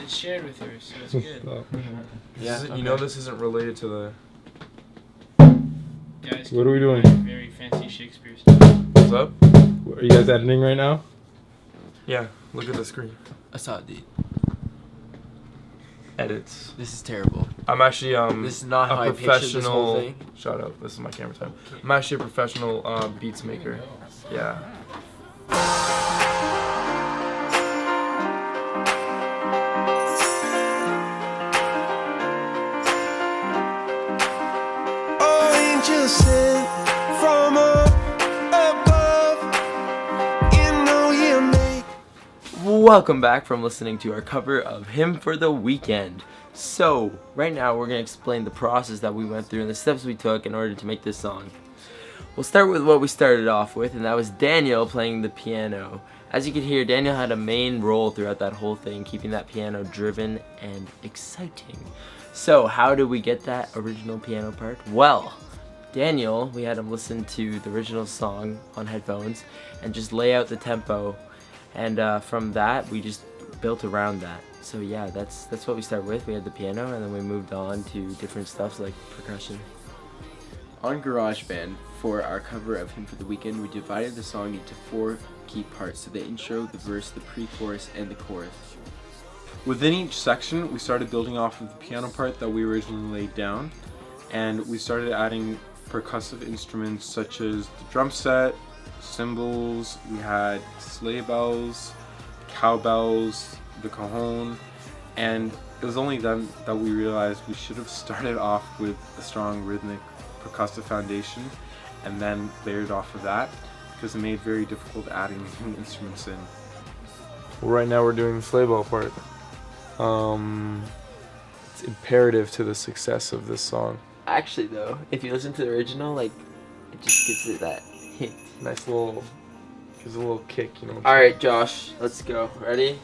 It's shared with her, so it's good. This isn't related to the... Guys, What are we doing? Very fancy Shakespeare stuff. What's up? Are you guys editing right now? Yeah, look at the screen. Asadi. Edits. This is terrible. I'm actually This is not how I pictured this whole thing. Shut up. This is my camera time. I'm actually a professional beats maker. Yeah. Angels sent from above, Welcome back from listening to our cover of Hymn for the Weekend. So, right now we're going to explain the process that we went through and the steps we took in order to make this song. We'll start with what we started off with, and that was Daniel playing the piano. As you can hear, Daniel had a main role throughout that whole thing, keeping that piano driven and exciting. So, how did we get that original piano part? Well, Daniel, we had him listen to the original song on headphones and just lay out the tempo, and from that we just built around that. So yeah, that's what we started with. We had the piano, and then we moved on to different stuff like percussion. On GarageBand, for our cover of Hymn for the Weekend, we divided the song into 4 key parts: so the intro, the verse, the pre-chorus, and the chorus. Within each section, we started building off of the piano part that we originally laid down, and we started adding percussive instruments such as the drum set, cymbals, we had sleigh bells, cowbells, the cajon, and it was only then that we realized we should have started off with a strong rhythmic percussive foundation and then layered off of that, because it made it very difficult adding new instruments in. Well, right now we're doing the sleigh bell part. It's imperative to the success of this song. Actually though, if you listen to the original, like, it just gives it that hint. Nice little, gives a little kick, you know. Alright Josh, let's go. Ready?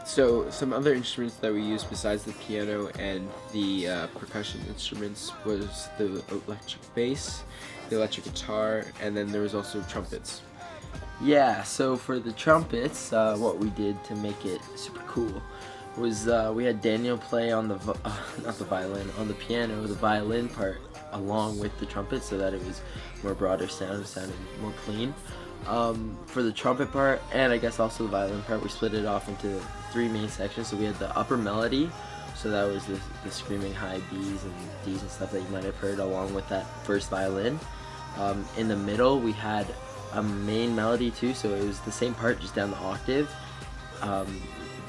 So some other instruments that we used besides the piano and the percussion instruments was the electric bass, the electric guitar, and then there was also trumpets. Yeah, so for the trumpets, what we did to make it super cool was we had Daniel play on the, not the violin, on the piano, the violin part along with the trumpet, so that it was more broader sound, it sounded more clean. For the trumpet part, and I guess also the violin part, we split it off into 3 main sections. So we had the upper melody, so that was the screaming high B's and D's and stuff that you might have heard along with that first violin. In the middle we had a main melody too, so it was the same part just down the octave.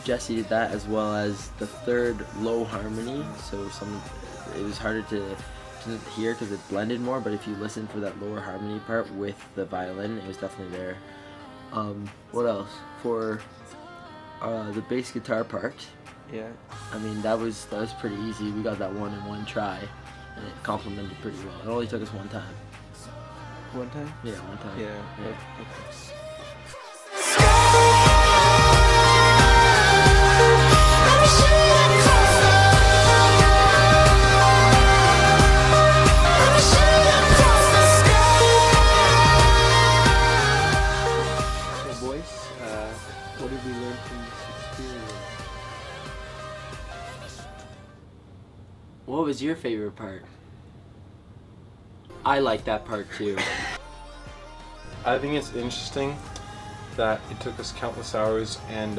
Jesse did that, as well as the third low harmony, so it was harder to hear because it blended more, but if you listen for that lower harmony part with the violin, it was definitely there. What else? For the bass guitar part, Yeah. I mean that was pretty easy. We got that one in one try, and it complemented pretty well. It only took us one time. One time? Yeah, one time. Yeah. So boys, what did we learn from this experience? What was your favorite part? I like that part too. I think it's interesting that it took us countless hours and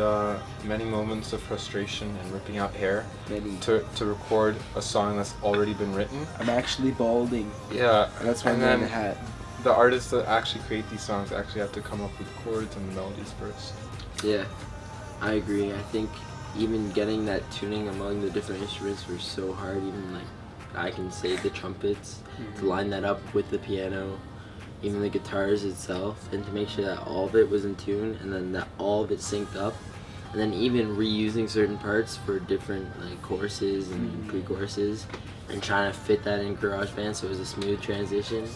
many moments of frustration and ripping out hair to record a song that's already been written. I'm actually balding. Yeah, That's why I'm and wearing then a hat. the artists that actually create these songs actually have to come up with chords and the melodies first. Yeah, I agree. I think even getting that tuning among the different instruments was so hard. Even like I can say the trumpets, to line that up with the piano, even the guitars itself, and to make sure that all of it was in tune, and then that all of it synced up, and then even reusing certain parts for different like choruses and pre-choruses, and trying to fit that in GarageBand so it was a smooth transition,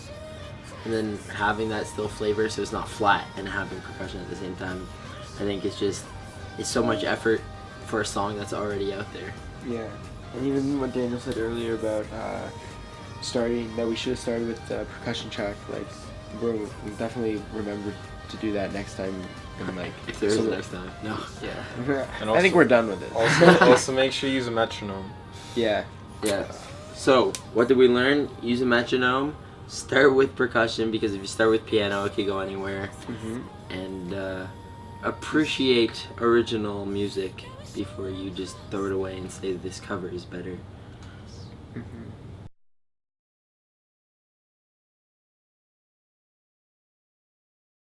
and then having that still flavor so it's not flat and having percussion at the same time. I think it's so much effort for a song that's already out there. Yeah. And even what Daniel said earlier about we should have started with the percussion track, like we definitely remembered to do that next time. And like, If there is so- a next time. No. Yeah. And I think also- we're done with it. Also make sure you use a metronome. Yeah. Yeah. So, what did we learn? Use a metronome. Start with percussion, because if you start with piano, it could go anywhere. Mhm. And appreciate original music before you just throw it away and say this cover is better.